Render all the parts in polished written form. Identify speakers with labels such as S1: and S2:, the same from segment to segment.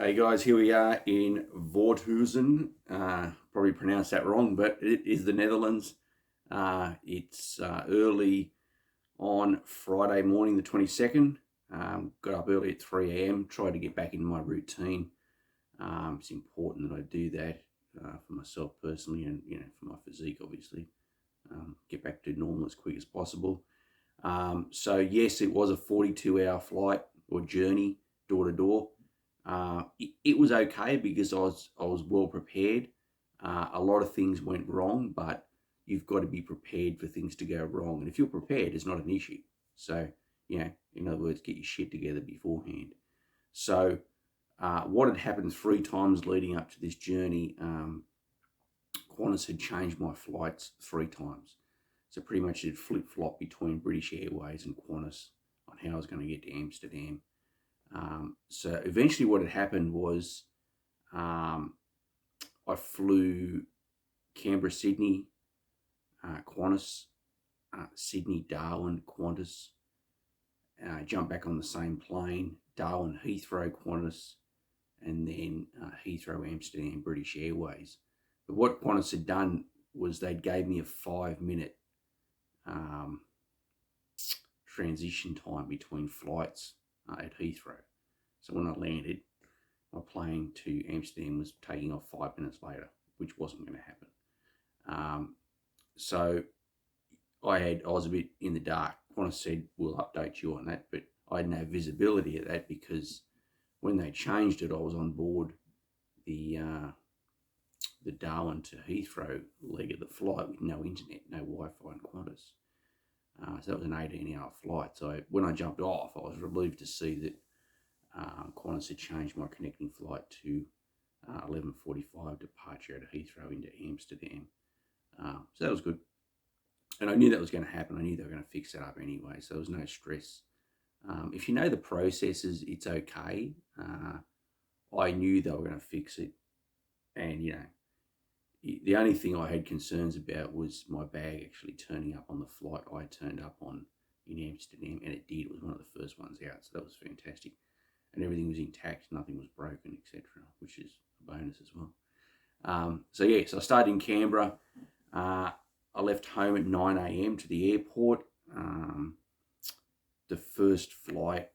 S1: Hey guys, here we are in Voorthuizen. Probably pronounced that wrong, but it is the Netherlands. It's early on Friday morning, the 22nd. Got up early at 3 a.m. Tried to get back into my routine. It's important that I do that for myself personally, and for my physique, obviously. Get back to normal as quick as possible. So yes, it was a 42-hour flight or journey, door to door. It was okay because I was well prepared. A lot of things went wrong, but you've got to be prepared for things to go wrong. And if you're prepared, it's not an issue. So, in other words, get your shit together beforehand. So, what had happened 3 times leading up to this journey, Qantas had changed my flights 3 times. So pretty much it flip-flop between British Airways and Qantas on how I was going to get to Amsterdam. So eventually what had happened was I flew Canberra-Sydney, Qantas, Sydney-Darwin, Qantas, jumped back on the same plane, Darwin-Heathrow, Qantas, and then Heathrow-Amsterdam, British Airways. But what Qantas had done was they'd gave me a 5-minute transition time between flights at Heathrow. So when I landed, my plane to Amsterdam was taking off 5 minutes later, which wasn't going to happen. So I was a bit in the dark. Qantas said, we'll update you on that, but I had no visibility of that because when they changed it, I was on board the Darwin to Heathrow leg of the flight with no internet, no Wi-Fi in Qantas. So that was an 18-hour flight. So when I jumped off, I was relieved to see that Qantas had changed my connecting flight to 11:45 departure out of Heathrow into Amsterdam. So that was good. And I knew that was going to happen. I knew they were going to fix that up anyway, so there was no stress. If you know the processes, it's okay. I knew they were going to fix it. And, the only thing I had concerns about was my bag actually turning up on the flight I turned up on in Amsterdam, and it did. It was one of the first ones out, so that was fantastic. And everything was intact, nothing was broken, etc., which is a bonus as well. So I started in Canberra. I left home at 9 a.m. to the airport. The first flight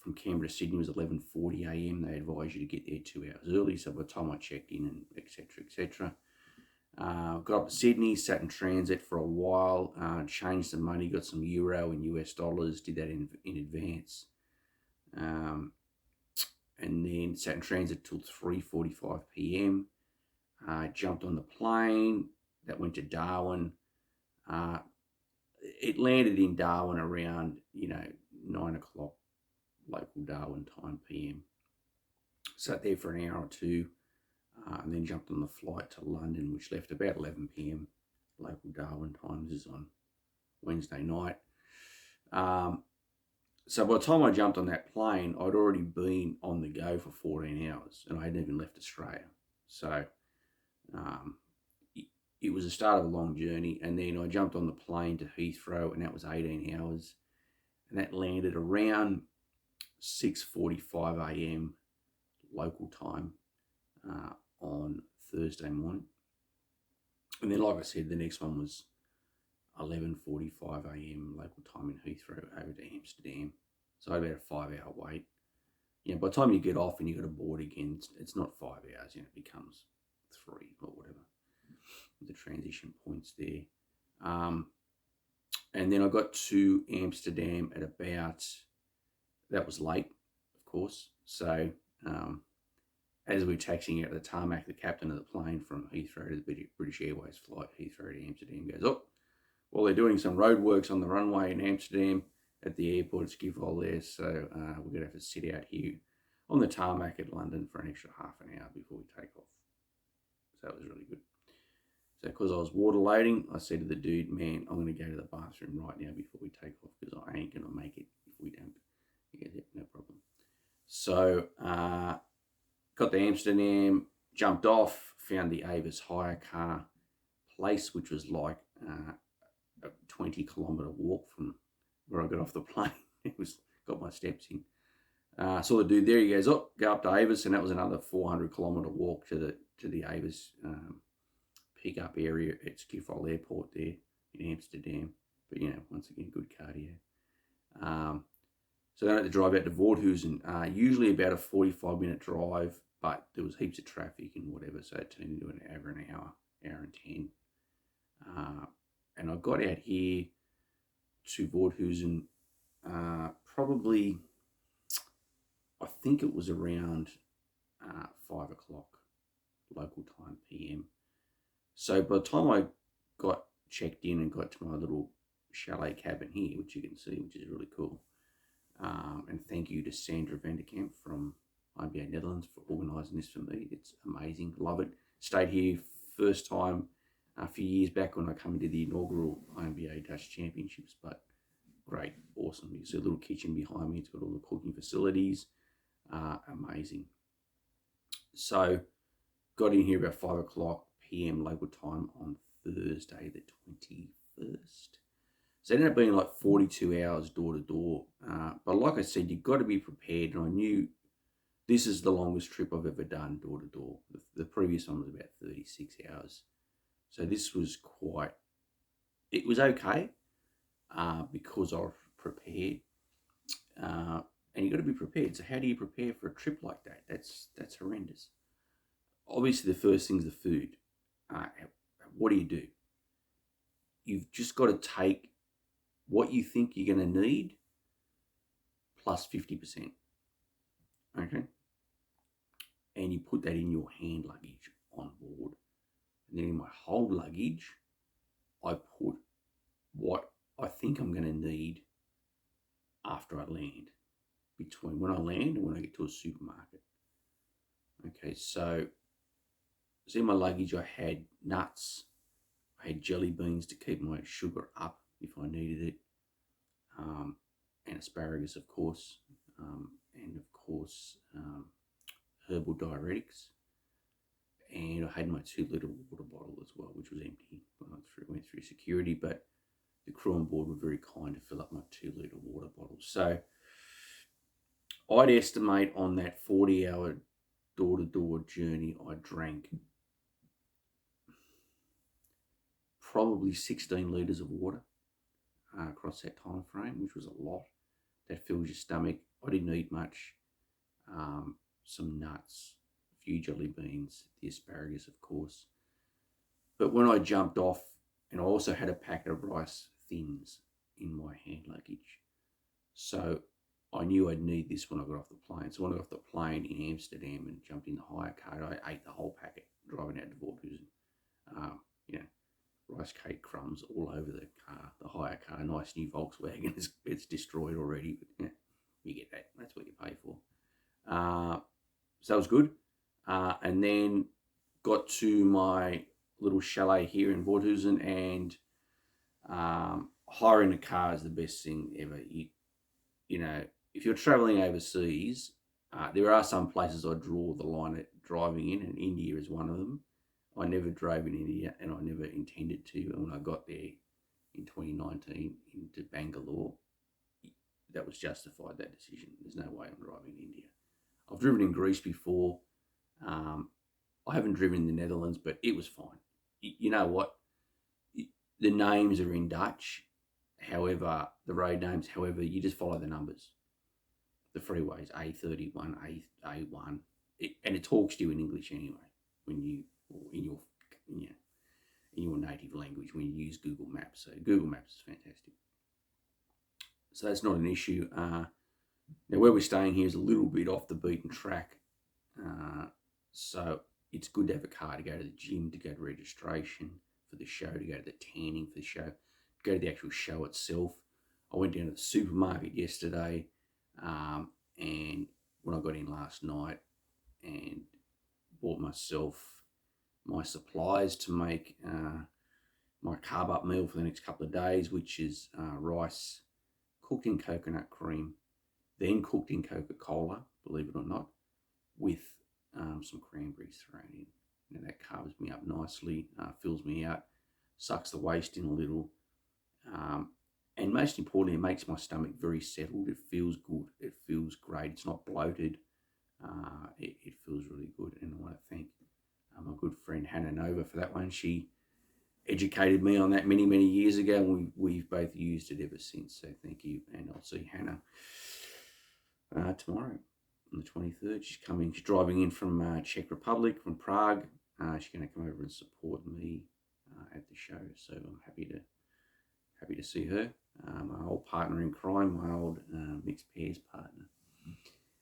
S1: from Canberra to Sydney was 11:40 a.m. They advised you to get there 2 hours early, so by the time I checked in and etc., got up to Sydney, sat in transit for a while, changed some money, got some euro and US dollars, did that in advance. And then sat in transit till 3:45 p.m. Jumped on the plane that went to Darwin. It landed in Darwin around 9 o'clock local Darwin time p.m. Sat there for an hour or two, and then jumped on the flight to London, which left about 11 p.m. local Darwin time. This is on Wednesday night. So by the time I jumped on that plane, I'd already been on the go for 14 hours, and I hadn't even left Australia. So it was the start of a long journey, and then I jumped on the plane to Heathrow, and that was 18 hours, and that landed around 6:45 a.m. local time on Thursday morning. And then, like I said, the next one was 11:45 a.m. local time in Heathrow over to Amsterdam. So I had about a 5-hour wait. By the time you get off and you got to board again, it's not 5 hours. It becomes 3 or whatever. The transition points there. And then I got to Amsterdam at about, that was late, of course. So as we were taxiing out of the tarmac, the captain of the plane from Heathrow to the British Airways flight, Heathrow to Amsterdam, goes, well, they're doing some road works on the runway in Amsterdam at the airport. It's Schiphol there, so we're going to have to sit out here on the tarmac at London for an extra half an hour before we take off. So that was really good. So because I was water loading, I said to the dude, man, I'm going to go to the bathroom right now before we take off because I ain't going to make it if we don't. He goes, no problem. So got to Amsterdam, jumped off, found the Avis hire car place, which was like a 20-kilometre walk from where I got off the plane. Got my steps in. Saw the dude there. He goes, "Oh, go up to Avis," and that was another 400-kilometre walk to the Avis pickup area at Schiphol Airport there in Amsterdam. But once again, good cardio. So then I had to drive out to Voorthuizen. Usually about a 45-minute drive, but there was heaps of traffic and whatever, so it turned into an hour and 10. And I got out here to Voorthuizen probably, I think it was around 5 o'clock local time PM. So by the time I got checked in and got to my little chalet cabin here, which you can see, which is really cool, and thank you to Sandra Vanderkamp from IMBA Netherlands for organising this for me. It's amazing, love it. Stayed here first time a few years back when I came into the inaugural IMBA Dutch Championships, but great, awesome. You see a little kitchen behind me. It's got all the cooking facilities. Amazing. So got in here about 5 o'clock PM local time on Thursday the 21st. So it ended up being like 42 hours door to door. But like I said, you've got to be prepared. And I knew this is the longest trip I've ever done door to door. The previous one was about 36 hours. So this was it was okay because I was prepared. And you've got to be prepared. So how do you prepare for a trip like that? That's horrendous. Obviously, the first thing's the food. What do? You've just got to take what you think you're going to need plus 50%. Okay? And you put that in your hand luggage on board. And then in my hold luggage, I put what I think I'm going to need after I land, between when I land and when I get to a supermarket. Okay, so in my luggage I had nuts, I had jelly beans to keep my sugar up if I needed it, and asparagus, of course, and of course herbal diuretics. And I had my 2-litre water bottle as well, which was empty when I went through security, but the crew on board were very kind to fill up my 2-litre water bottle. So I'd estimate on that 40-hour door-to-door journey, I drank probably 16 litres of water across that time frame, which was a lot. That fills your stomach. I didn't eat much. Some nuts, a few jelly beans, the asparagus, of course. But when I jumped off, and I also had a packet of rice thins in my hand luggage. So I knew I'd need this when I got off the plane. So when I got off the plane in Amsterdam and jumped in the hire car, I ate the whole packet driving out to Voorthuizen. Rice cake crumbs all over the car, the hire car. Nice new Volkswagen. It's destroyed already, but you get that. That's what you pay for. So that was good. And then got to my little chalet here in Voorthuizen, and hiring a car is the best thing ever. If you're traveling overseas, there are some places I draw the line at driving in, and India is one of them. I never drove in India, and I never intended to. And when I got there in 2019 into Bangalore, that was justified, that decision. There's no way I'm driving in India. I've driven in Greece before. I haven't driven in the Netherlands, but it was fine. You know what? The names are in Dutch. However, the road names, you just follow the numbers. The freeways, A31, A1, and it talks to you in English anyway in your native language when you use Google Maps. So Google Maps is fantastic. So that's not an issue. Now where we're staying here is a little bit off the beaten track. So it's good to have a car to go to the gym, to go to registration for the show, to go to the tanning for the show, to go to the actual show itself. I went down to the supermarket yesterday, and when I got in last night, and bought myself my supplies to make my carb up meal for the next couple of days, which is rice cooked in coconut cream, then cooked in Coca-Cola, believe it or not, with some cranberries thrown in. Now that carbs me up nicely, fills me out, sucks the waste in a little. And most importantly, it makes my stomach very settled. It feels good. It feels great. It's not bloated. It feels really good. And I want to thank my good friend Hannah Nova for that one. She educated me on that many, many years ago, and we've both used it ever since. So thank you. And I'll see Hannah tomorrow on the 23rd. She's coming. She's driving in from Czech Republic, from Prague. She's going to come over and support me at the show. So I'm happy to see her. My old partner in crime, my old mixed pairs partner.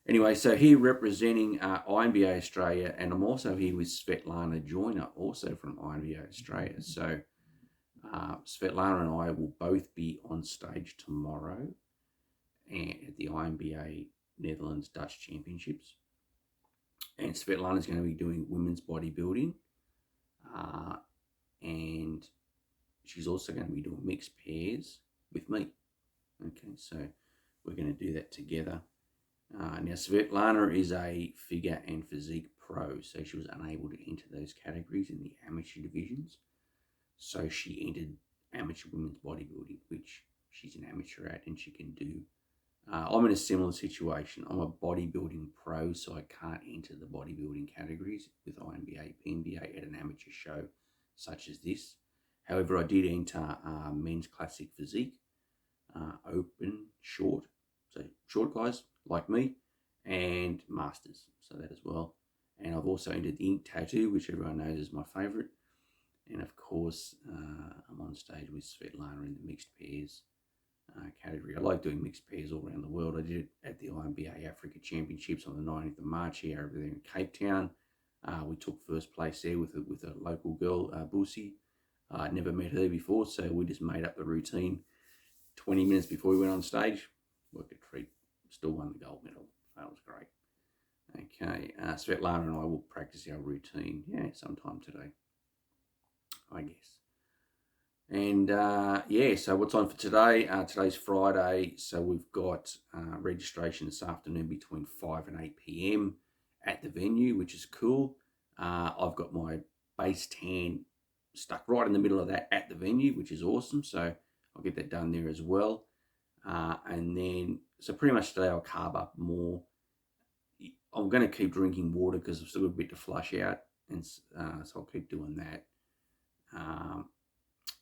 S1: Anyway, so here representing INBA Australia, and I'm also here with Svetlana Joyner, also from INBA Australia. So Svetlana and I will both be on stage tomorrow at the INBA Netherlands Dutch Championships. And Svetlana is going to be doing women's bodybuilding. And she's also going to be doing mixed pairs with me. Okay, so we're going to do that together. Now, Svetlana is a figure and physique pro, so she was unable to enter those categories in the amateur divisions. So she entered amateur women's bodybuilding, which she's an amateur at and she can do. I'm in a similar situation. I'm a bodybuilding pro, so I can't enter the bodybuilding categories with INBA, PNBA at an amateur show such as this. However, I did enter men's classic physique, open, short, so short guys like me, and masters, so that as well. And I've also entered the ink tattoo, which everyone knows is my favourite. And of course, I'm on stage with Svetlana in the mixed pairs category. I like doing mixed pairs all around the world. I did it at the INBA Africa Championships on the 19th of March here over there in Cape Town. We took first place there with a local girl, Busi. I'd never met her before, so we just made up the routine 20 minutes before we went on stage. Worked a treat. Still won the gold medal. That was great. Okay, Svetlana and I will practice our routine, sometime today, I guess. And so what's on for today? Today's Friday, so we've got registration this afternoon between 5 and 8 p.m. at the venue, which is cool. I've got my base tan stuck right in the middle of that at the venue, which is awesome. So I'll get that done there as well. And then, so pretty much today I'll carb up more. I'm going to keep drinking water because I've still got a bit to flush out. And so I'll keep doing that.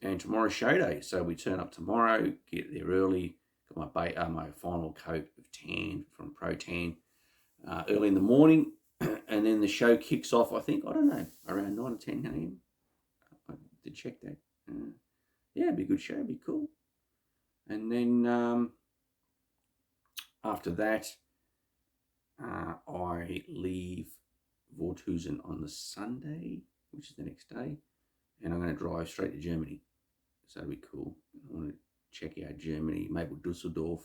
S1: And tomorrow's show day. So we turn up tomorrow, get there early, got my final coat of tan from Pro Tan early in the morning. And then the show kicks off, I think, around 9 or 10 a.m. I did check that. It'd be a good show, it'd be cool. And then after that, I leave Vorthusen on the Sunday, which is the next day, and I'm going to drive straight to Germany. So that'll be cool. I want to check out Germany, maybe Dusseldorf,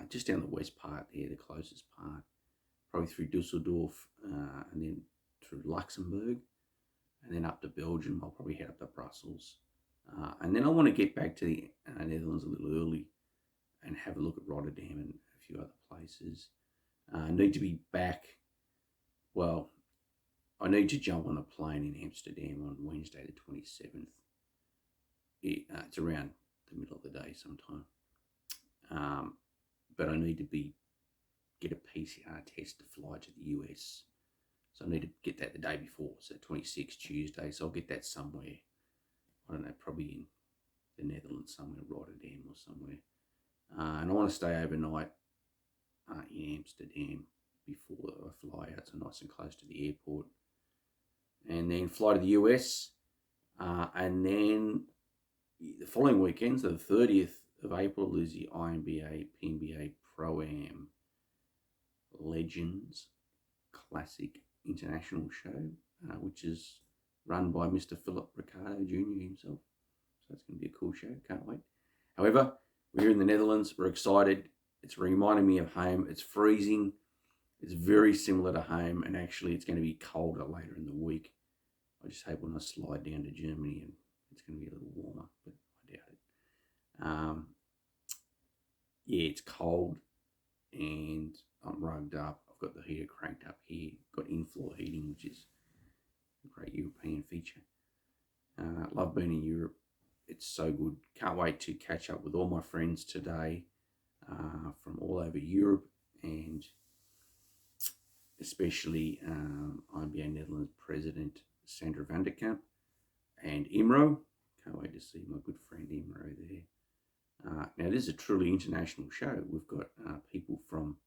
S1: just down the west part there, the closest part. Probably through Dusseldorf, and then through Luxembourg, and then up to Belgium. I'll probably head up to Brussels. And then I want to get back to the Netherlands a little early and have a look at Rotterdam and a few other places. I need to be back. Well, I need to jump on a plane in Amsterdam on Wednesday the 27th. It's around the middle of the day sometime. But I need to get a PCR test to fly to the US. So I need to get that the day before, so 26th Tuesday. So I'll get that somewhere. I don't know, probably in the Netherlands somewhere, Rotterdam or somewhere. And I want to stay overnight in Amsterdam before I fly out, so nice and close to the airport. And then fly to the US. And then the following weekend, so the 30th of April, is the INBA PNBA Pro-Am Legends Classic International Show, which is run by Mr. Philip Ricardo Jr. himself. So it's going to be a cool show. Can't wait. However, we're in the Netherlands. We're excited. It's reminding me of home. It's freezing. It's very similar to home. And actually, it's going to be colder later in the week. I just hope when I slide down to Germany and it's going to be a little warmer, but I doubt it. It's cold and I'm rugged up. I've got the heater cranked up here. Got in-floor heating, which is a great European feature. Love being in Europe. it's so good. Can't wait to catch up with all my friends today from all over Europe, and especially IMBA Netherlands President Sandra van der Kamp and Imro. Can't wait to see my good friend Imro there. Now, this is a truly international show. We've got people from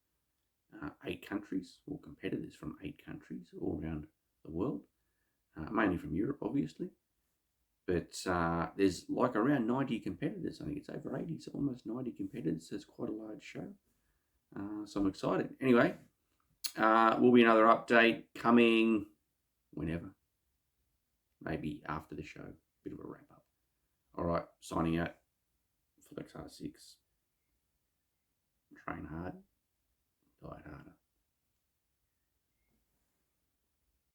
S1: 8 countries, or competitors from 8 countries all around the world, mainly from Europe, obviously. But there's like around 90 competitors. I think it's over 80, so almost 90 competitors. So it's quite a large show. So I'm excited. Anyway, will be another update coming whenever. Maybe after the show. Bit of a wrap up. All right, signing out. Flexr6. Train hard, die harder.